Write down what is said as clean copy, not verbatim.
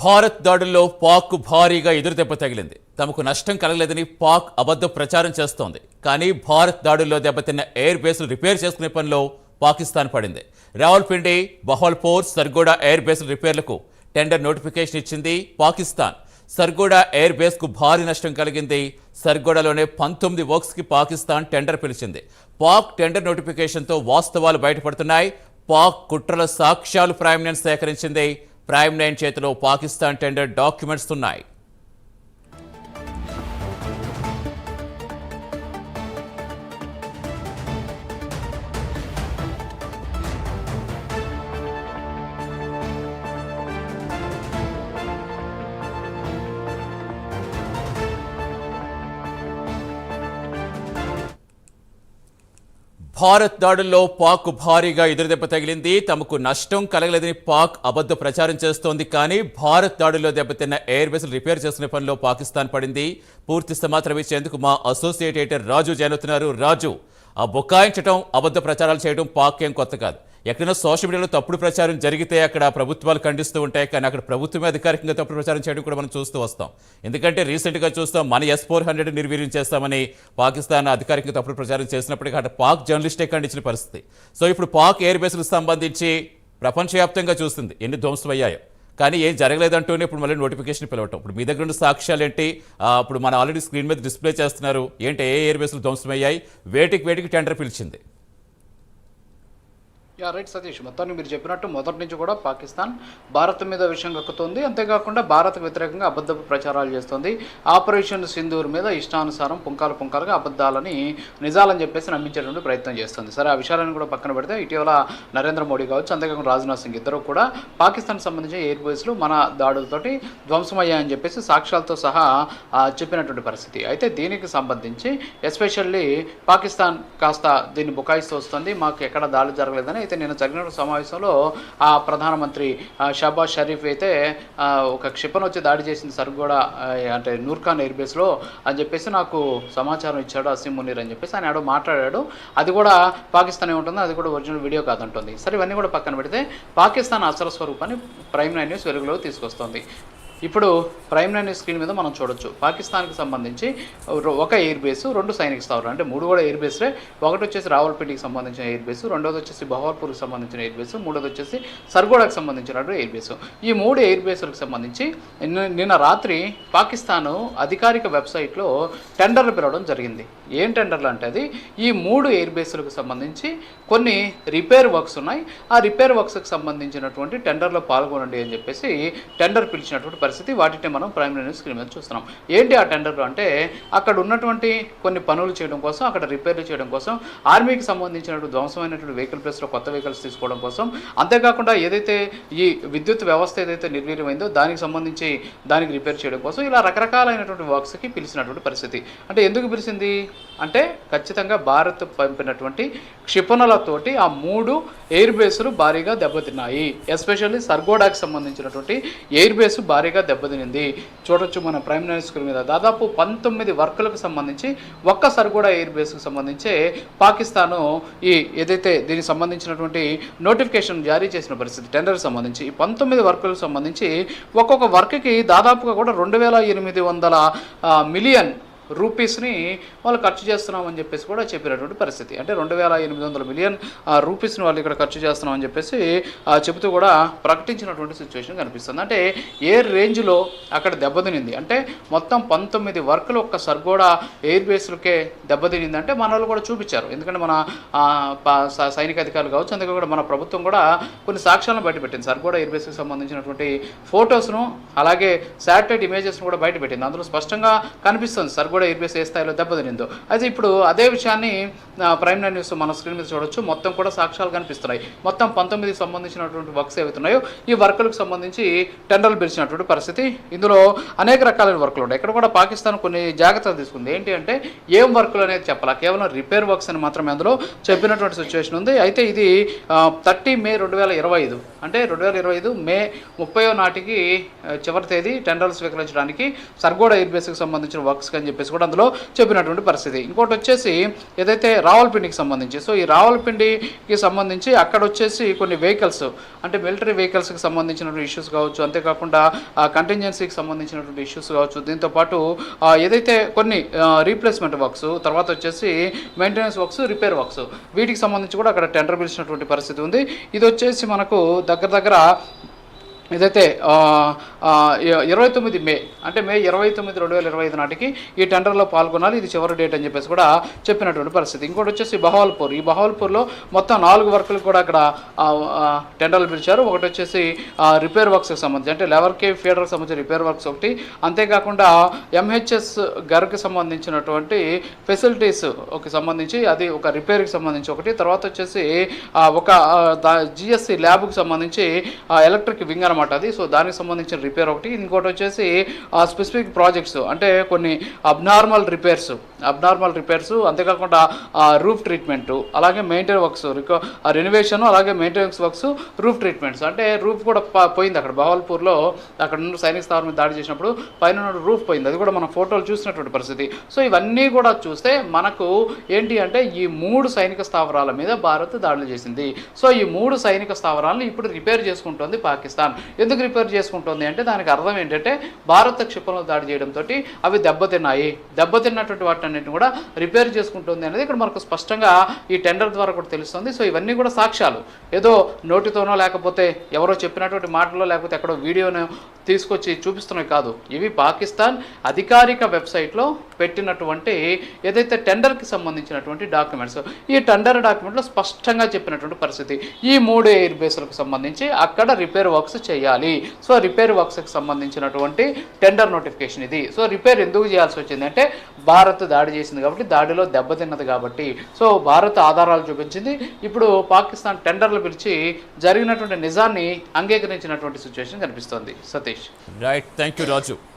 భారత్ దాడుల్లో పాక్ భారీగా ఎదురుదెబ్బ తగిలింది. తమకు నష్టం కలగలేదని పాక్ అబద్ధ ప్రచారం చేస్తోంది. కానీ భారత్ దాడుల్లో దెబ్బతిన్న ఎయిర్ బేస్లు రిపేర్ చేసుకునే పనిలో పాకిస్తాన్ పడింది. రావల్పిండి, బహవల్పూర్, సర్గోడా ఎయిర్ బేస్ల రిపేర్లకు టెండర్ నోటిఫికేషన్ ఇచ్చింది పాకిస్తాన్. సర్గోడా ఎయిర్ బేస్కు భారీ నష్టం కలిగింది. సర్గోడాలోనే 19 వర్క్స్కి పాకిస్తాన్ టెండర్ పిలిచింది. పాక్ టెండర్ నోటిఫికేషన్తో వాస్తవాలు బయటపడుతున్నాయి. పాక్ కుట్రల సాక్ష్యాలు ప్రైమ్ లైన్ సేకరించింది. ప్రైమ్ లైన్ చేతిలో పాకిస్తాన్ టెండర్ డాక్యుమెంట్స్ ఉన్నాయి. భారత్ దాడుల్లో పాక్ భారీగా ఎదురుదెబ్బ తగిలింది. తమకు నష్టం కలగలేదని పాక్ అబద్ధ ప్రచారం చేస్తోంది. కానీ భారత్ దాడుల్లో దెబ్బతిన్న ఎయిర్ బేస్లు రిపేర్ చేసుకునే పనిలో పాకిస్తాన్ పడింది. పూర్తి సమాచారం ఇచ్చేందుకు మా అసోసియేట్ ఎడిటర్ రాజు జాయిన్ అవుతున్నారు. రాజు, ఆ బుకాయించడం, అబద్ధ ప్రచారాలు చేయడం పాక్ ఏం కొత్త కాదు. ఎక్కడైనా సోషల్ మీడియాలో తప్పుడు ప్రచారం జరిగితే అక్కడ ప్రభుత్వాలు ఖండిస్తూ ఉంటాయి. కానీ అక్కడ ప్రభుత్వమే అధికారికంగా తప్పుడు ప్రచారం చేయడం కూడా మనం చూస్తూ వస్తాం. ఎందుకంటే రీసెంట్గా చూస్తాం, మన S-400 నిర్వీర్యం చేస్తామని పాకిస్తాన్ అధికారికంగా తప్పుడు ప్రచారం చేసినప్పటికీ అక్కడ పాక్ జర్నలిస్టే ఖండించిన పరిస్థితి. సో ఇప్పుడు పాక్ ఎయిర్ బేస్లకు సంబంధించి ప్రపంచవ్యాప్తంగా చూస్తుంది ఎన్ని ధ్వంసమయ్యాయో. కానీ ఏం జరగలేదంటూనే ఇప్పుడు మళ్ళీ నోటిఫికేషన్ పిలవటం. ఇప్పుడు మీ దగ్గర ఉన్న సాక్ష్యాలు ఏంటి? ఇప్పుడు మన ఆల్రెడీ స్క్రీన్ మీద డిస్ప్లే చేస్తున్నారు. ఏంటి, ఏ ఎయిర్ బేస్లు ధ్వంసమయ్యాయి, వేటికి టెండర్ పిలిచింది? రైట్ సతీష్, మొత్తాన్ని మీరు చెప్పినట్టు మొదటి నుంచి కూడా పాకిస్తాన్ భారత్ మీద విషయం కక్కుతుంది. అంతేకాకుండా భారత్కు వ్యతిరేకంగా అబద్ధపు ప్రచారాలు చేస్తుంది. ఆపరేషన్ సింధూర్ మీద ఇష్టానుసారం పుంకాలుగా అబద్ధాలని నిజాలని చెప్పేసి నమ్మించేటువంటి ప్రయత్నం చేస్తుంది. సరే, ఆ విషయాలను కూడా పక్కన పెడితే ఇటీవల నరేంద్ర మోడీ కావచ్చు, అంతేకాకుండా రాజ్నాథ్ సింగ్ ఇద్దరు కూడా పాకిస్తాన్ సంబంధించిన ఎయిర్ బేస్లు మన దాడులతోటి ధ్వంసమయ్యాయని చెప్పేసి సాక్ష్యాలతో సహా చెప్పినటువంటి పరిస్థితి. అయితే దీనికి సంబంధించి ఎస్పెషల్లీ పాకిస్తాన్ కాస్త దీన్ని బుకాయిస్తూ వస్తుంది. మాకు ఎక్కడ దాడులు జరగలేదని. అయితే నిన్న జరిగిన సమావేశంలో ఆ ప్రధానమంత్రి షహబాజ్ షరీఫ్ అయితే ఒక క్షిపణి వచ్చి దాడి చేసింది సర్గోడా అంటే నూర్ఖాన్ ఎయిర్ బేస్లో అని చెప్పేసి నాకు సమాచారం ఇచ్చాడు అసీం మునీర్ అని చెప్పేసి ఆయన మాట్లాడాడు. అది కూడా పాకిస్తాన్ ఏముంటుందో అది కూడా ఒరిజినల్ వీడియో కాదంటుంది. సరే, ఇవన్నీ కూడా పక్కన పెడితే పాకిస్తాన్ అసలు స్వరూపాన్ని ప్రైమ్ లైన్ న్యూస్ వెలుగులోకి తీసుకొస్తుంది. ఇప్పుడు ప్రైమ్ లైన్ స్క్రీన్ మీద మనం చూడొచ్చు, పాకిస్తాన్కి సంబంధించి ఒక ఎయిర్ బేసు, 2 సైనిక స్థావరాలు, అంటే 3 కూడా ఎయిర్ బేస్లే. ఒకటి వచ్చేసి రావల్పిండికి సంబంధించిన ఎయిర్ బేసు, రెండోది వచ్చేసి బహవల్పూర్కి సంబంధించిన ఎయిర్ బేసు, మూడోది వచ్చేసి సర్గోడాకి సంబంధించిన ఎయిర్ బేసు. ఈ 3 ఎయిర్ బేసులకు సంబంధించి నిన్న రాత్రి పాకిస్తాన్ అధికారిక వెబ్సైట్లో టెండర్లు పిలవడం జరిగింది. ఏం టెండర్లు అంటే అది ఈ 3 ఎయిర్ బేసులకు సంబంధించి కొన్ని రిపేర్ వర్క్స్ ఉన్నాయి. ఆ రిపేర్ వర్క్స్కి సంబంధించినటువంటి టెండర్లో పాల్గొనండి అని చెప్పేసి టెండర్ పిలిచినటువంటి పరిస్థితి. వాటిని మనం ప్రైమ్ లైన్ స్క్రీన్ మీద చూస్తున్నాం. ఏంటి ఆ టెండర్లు అంటే, అక్కడ ఉన్నటువంటి కొన్ని పనులు చేయడం కోసం, అక్కడ రిపేర్లు చేయడం కోసం, ఆర్మీకి సంబంధించినటువంటి ధ్వంసమైనటువంటి వెహికల్ ప్లేస్లో కొత్త వెహికల్స్ తీసుకోవడం కోసం, అంతేకాకుండా ఏదైతే ఈ విద్యుత్ వ్యవస్థ ఏదైతే నిర్వీర్యమైందో దానికి సంబంధించి దానికి రిపేర్ చేయడం కోసం ఇలా రకరకాలైనటువంటి వర్క్స్కి పిలిచినటువంటి పరిస్థితి. అంటే ఎందుకు పిలిచింది అంటే, ఖచ్చితంగా భారత్ పంపినటువంటి క్షిపణులతోటి ఆ 3 ఎయిర్ బేసులు భారీగా దెబ్బతిన్నాయి. ఎస్పెషల్లీ సర్గోడాకి సంబంధించినటువంటి ఎయిర్ బేసు భారీగా దెబ్బతినింది. చూడొచ్చు మన ప్రైమ్ లైన్ స్క్రీన్ మీద దాదాపు 19 వర్కులకు సంబంధించి ఒక్క సర్గోడా ఎయిర్ బేస్కు సంబంధించి పాకిస్తాను ఈ ఏదైతే దీనికి సంబంధించినటువంటి నోటిఫికేషన్ జారీ చేసిన పరిస్థితి. టెండర్కి సంబంధించి ఈ 19 వర్కులకు సంబంధించి ఒక్కొక్క వర్క్కి దాదాపుగా కూడా 2800 మిలియన్ రూపీస్ని వాళ్ళు ఖర్చు చేస్తున్నామని చెప్పేసి కూడా చెప్పినటువంటి పరిస్థితి. అంటే 2800 మిలియన్ రూపీస్ని వాళ్ళు ఇక్కడ ఖర్చు చేస్తున్నామని చెప్పేసి చెబుతూ కూడా ప్రకటించినటువంటి సిచ్యువేషన్ కనిపిస్తుంది. అంటే ఏ రేంజ్లో అక్కడ దెబ్బతినింది అంటే, మొత్తం 19 వర్కులు ఒక్క సర్గోడా ఎయిర్ బేస్లకే దెబ్బతినింది అంటే మన వాళ్ళు కూడా చూపించారు. ఎందుకంటే మన సైనిక అధికారులు కావచ్చు, అందుకే కూడా మన ప్రభుత్వం కూడా కొన్ని సాక్ష్యాలను బయటపెట్టింది. సర్గోడా ఎయిర్ బేస్కి సంబంధించినటువంటి ఫొటోస్ను అలాగే శాటిలైట్ ఇమేజెస్ను కూడా బయటపెట్టింది. అందులో స్పష్టంగా కనిపిస్తుంది సర్గోడా ఎయిర్ బేస్ ఏ స్థాయిలో దెబ్బతినిందో. అయితే ఇప్పుడు అదే విషయాన్ని ప్రైమ్ లైన్ న్యూస్ మన స్క్రీన్ మీద చూడొచ్చు. మొత్తం కూడా సాక్ష్యాలు కనిపిస్తున్నాయి. మొత్తం 19 సంబంధించినటువంటి వర్క్స్ ఏవైతున్నాయో ఈ వర్కులకు సంబంధించి టెండర్లు పిలిచినటువంటి పరిస్థితి. ఇందులో అనేక రకాలైన వర్కులు ఉన్నాయి. ఇక్కడ కూడా పాకిస్తాన్ కొన్ని జాగ్రత్తలు తీసుకుంది. ఏంటి అంటే, ఏం వర్కులు అనేది చెప్పాలా, కేవలం రిపేర్ వర్క్స్ అని మాత్రమే అందులో చెప్పినటువంటి సిచ్యువేషన్ ఉంది. అయితే ఇది 30 మే 2025 అంటే 2025 మే 30వ నాటికి చివరి తేదీ టెండర్లు స్వీకరించడానికి సర్గోడా ఎయిర్ బేస్కి సంబంధించిన వర్క్స్ అని చెప్పేసి చెప్పేసి కూడా అందులో చెప్పినటువంటి పరిస్థితి. ఇంకోటి వచ్చేసి ఏదైతే రావల్పిండికి సంబంధించి, సో ఈ రావల్పిండికి సంబంధించి అక్కడ వచ్చేసి కొన్ని వెహికల్స్ అంటే మిలిటరీ వెహికల్స్కి సంబంధించినటువంటి ఇష్యూస్ కావచ్చు, అంతేకాకుండా కంటింజెన్సీకి సంబంధించినటువంటి ఇష్యూస్ కావచ్చు, దీంతోపాటు ఏదైతే కొన్ని రీప్లేస్మెంట్ వర్క్స్, తర్వాత వచ్చేసి మెయింటెనెన్స్ వర్క్స్, రిపేర్ వర్క్స్, వీటికి సంబంధించి కూడా అక్కడ టెండర్ పిలిచినటువంటి పరిస్థితి ఉంది. ఇది వచ్చేసి మనకు దగ్గర ఇదైతే 29 మే అంటే మే 29, 2025 నాటికి ఈ టెండర్లో పాల్గొనాలి, ఇది చివరి డేట్ అని చెప్పేసి కూడా చెప్పినటువంటి పరిస్థితి. ఇంకోటి వచ్చేసి బహవల్పూర్, ఈ బహవల్పూర్లో మొత్తం 4 వర్కులు కూడా అక్కడ టెండర్లు పిలిచారు. ఒకటి వచ్చేసి రిపేర్ వర్క్స్కి సంబంధించి అంటే లెవెల్ కే ఫీడర్కి సంబంధించిన రిపేర్ వర్క్స్ ఒకటి, అంతేకాకుండా ఎంహెచ్ఎస్ గర్కి సంబంధించినటువంటి ఫెసిలిటీస్ సంబంధించి అది ఒక రిపేర్కి సంబంధించి ఒకటి, తర్వాత వచ్చేసి ఒక జిఎస్సి ల్యాబ్కి సంబంధించి ఎలక్ట్రిక్ వింగ్ అనమాట అది, సో దానికి సంబంధించిన రిపేర్ ఒకటి. ఇంకోటి వచ్చేసి స్పెసిఫిక్ ప్రాజెక్ట్స్ అంటే కొన్ని అబ్నార్మల్ రిపేర్స్, అంతేకాకుండా రూఫ్ ట్రీట్మెంట్, అలాగే మెయింటెనెన్స్ వర్క్స్, రెనోవేషన్, అలాగే మెయింటెనెన్స్ వర్క్స్, రూఫ్ ట్రీట్మెంట్స్. అంటే రూఫ్ కూడా పోయింది అక్కడ బహవల్పూర్లో, అక్కడ నుండి సైనిక స్థావరం మీద దాడి చేసినప్పుడు పైన రూఫ్ పోయింది, అది కూడా మనం ఫోటోలు చూసినటువంటి పరిస్థితి. సో ఇవన్నీ కూడా చూస్తే మనకు ఏంటి అంటే ఈ 3 సైనిక స్థావరాల మీద భారత్ దాడులు చేసింది. సో ఈ 3 సైనిక స్థావరాలను ఇప్పుడు రిపేర్ చేసుకుంటోంది పాకిస్తాన్. ఎందుకు రిపేర్ చేసుకుంటుంది అంటే దానికి అర్థం ఏంటంటే భారత క్షిపణులు దాడి చేయడంతో అవి దెబ్బతిన్నటువంటి వాటన్నిటిని కూడా రిపేర్ చేసుకుంటుంది అనేది ఇక్కడ మనకు స్పష్టంగా ఈ టెండర్ ద్వారా కూడా తెలుస్తుంది. సో ఇవన్నీ కూడా సాక్ష్యాలు, ఏదో నోటితోనో లేకపోతే ఎవరో చెప్పినటువంటి మాటలో లేకపోతే ఎక్కడో వీడియోను తీసుకొచ్చి చూపిస్తున్నవి కాదు, ఇవి పాకిస్తాన్ అధికారిక వెబ్సైట్లో పెట్టినటువంటి ఏదైతే టెండర్కి సంబంధించినటువంటి డాక్యుమెంట్స్. ఈ టెండర్ డాక్యుమెంట్లో స్పష్టంగా చెప్పినటువంటి పరిస్థితి, ఈ 3 ఎయిర్ బేస్లకు సంబంధించి అక్కడ రిపేర్ వర్క్స్ చేయాలి. సో రిపేర్ వర్క్స్కి సంబంధించినటువంటి టెండర్ నోటిఫికేషన్ ఇది. సో రిపేర్ ఎందుకు చేయాల్సి వచ్చింది అంటే భారత్ దాడి చేసింది కాబట్టి, దాడిలో దెబ్బతిన్నది కాబట్టి. సో భారత్ ఆధారాలు చూపించింది, ఇప్పుడు పాకిస్తాన్ టెండర్లు పిలిచి జరిగినటువంటి నిజాన్ని అంగీకరించినటువంటి సిచ్యువేషన్ కనిపిస్తోంది. Satish. Right, thank you Raju.